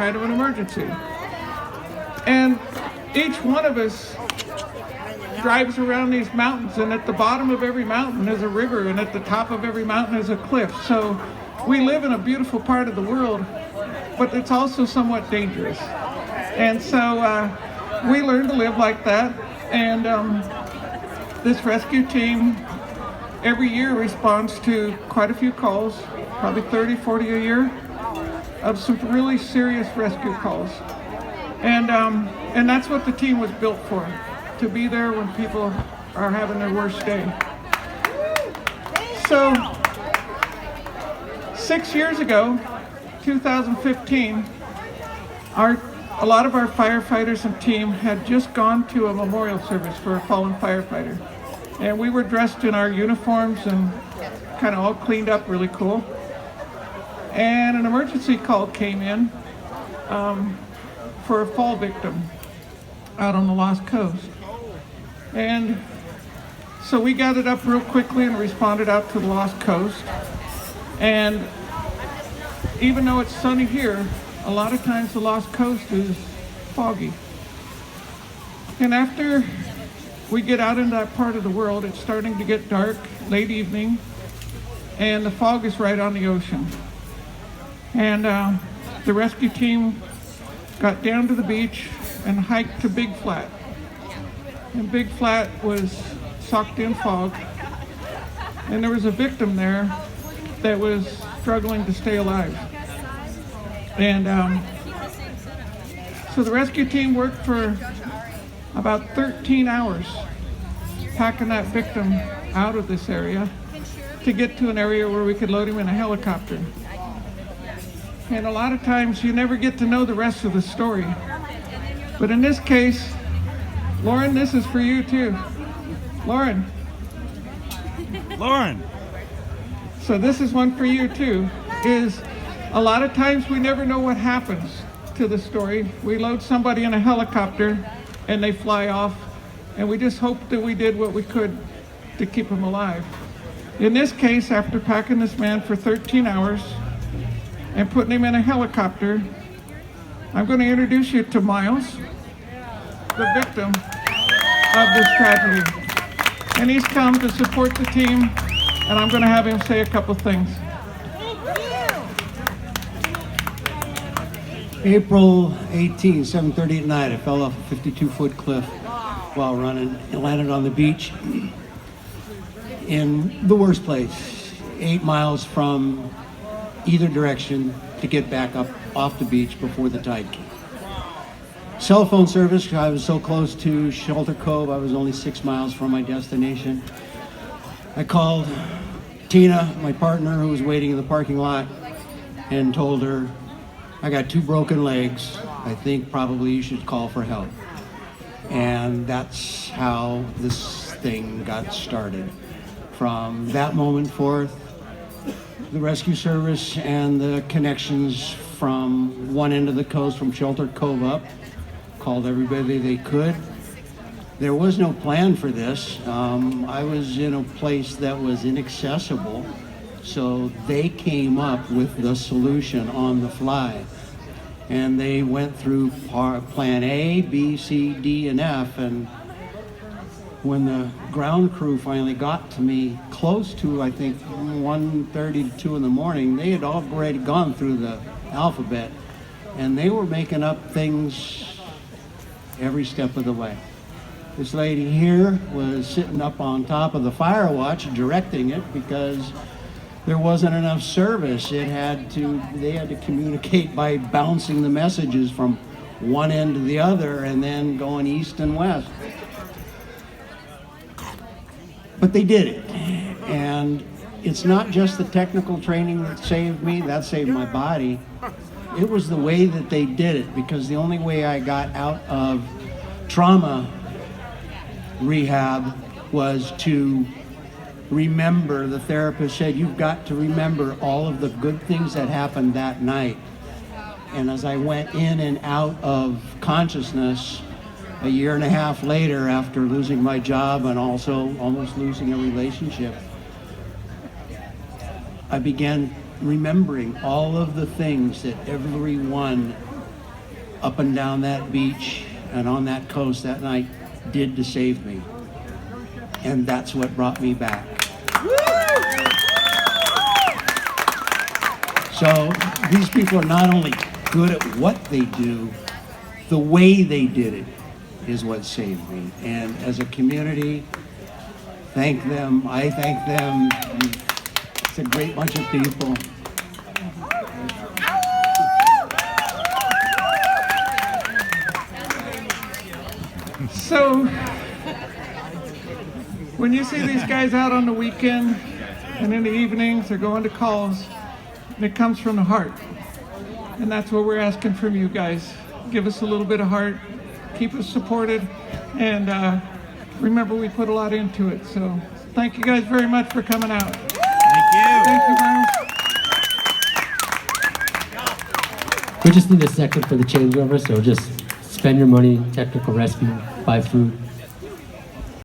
kind of an emergency. And each one of us drives around these mountains, and at the bottom of every mountain is a river, and at the top of every mountain is a cliff. So we live in a beautiful part of the world, but it's also somewhat dangerous. And so we learned to live like that. And this rescue team every year responds to quite a few calls, probably 30, 40 a year, of some really serious rescue calls. And that's what the team was built for, to be there when people are having their worst day. So 6 years ago, 2015, a lot of our firefighters and team had just gone to a memorial service for a fallen firefighter. And we were dressed in our uniforms and kind of all cleaned up really cool. And an emergency call came in for a fall victim out on the Lost Coast. And so we gathered up real quickly and responded out to the Lost Coast. And even though it's sunny here, a lot of times the Lost Coast is foggy. And after we get out into that part of the world, it's starting to get dark, late evening, and the fog is right on the ocean. And the rescue team got down to the beach and hiked to Big Flat. And Big Flat was socked in fog. And there was a victim there that was struggling to stay alive. And so the rescue team worked for about 13 hours packing that victim out of this area to get to an area where we could load him in a helicopter. And a lot of times you never get to know the rest of the story. But in this case, Lauren, this is for you too. Lauren. So this is one for you too, is a lot of times we never know what happens to the story. We load somebody in a helicopter and they fly off, and we just hope that we did what we could to keep them alive. In this case, after packing this man for 13 hours and putting him in a helicopter, I'm going to introduce you to Miles, the victim of this tragedy. And he's come to support the team, and I'm going to have him say a couple things. April 18, 7:30 at night, I fell off a 52-foot cliff while running and landed on the beach in the worst place, 8 miles from either direction to get back up off the beach before the tide came. Cell phone service, I was so close to Shelter Cove, I was only 6 miles from my destination. I called Tina, my partner, who was waiting in the parking lot, and told her, I got 2 broken legs. I think probably you should call for help. And that's how this thing got started. From that moment forth, the rescue service and the connections from one end of the coast, from Shelter Cove up, called everybody they could. There was no plan for this. I was in a place that was inaccessible. So they came up with the solution on the fly. And they went through plan A, B, C, D, and F. And when the ground crew finally got to me close to, I think, 1:30 to 2 in the morning, they had already gone through the alphabet. And they were making up things every step of the way. This lady here was sitting up on top of the fire watch directing it because there wasn't enough service. They had to communicate by bouncing the messages from one end to the other and then going east and west. But they did it. And it's not just the technical training that saved me, that saved my body. It was the way that they did it, because the only way I got out of trauma rehab was to remember. The therapist said, you've got to remember all of the good things that happened that night. And as I went in and out of consciousness, a year and a half later, after losing my job and also almost losing a relationship, I began remembering all of the things that everyone up and down that beach and on that coast that night did to save me. And that's what brought me back. So these people are not only good at what they do, the way they did it is what saved me. And as a community, thank them. I thank them. It's a great bunch of people. So, when you see these guys out on the weekend and in the evenings, they're going to calls, and it comes from the heart. And that's what we're asking from you guys. Give us a little bit of heart, keep us supported, and remember we put a lot into it. So, thank you guys very much for coming out. Thank you. Thank you, Miles. We just need a second for the changeover, so just spend your money, technical rescue, buy food,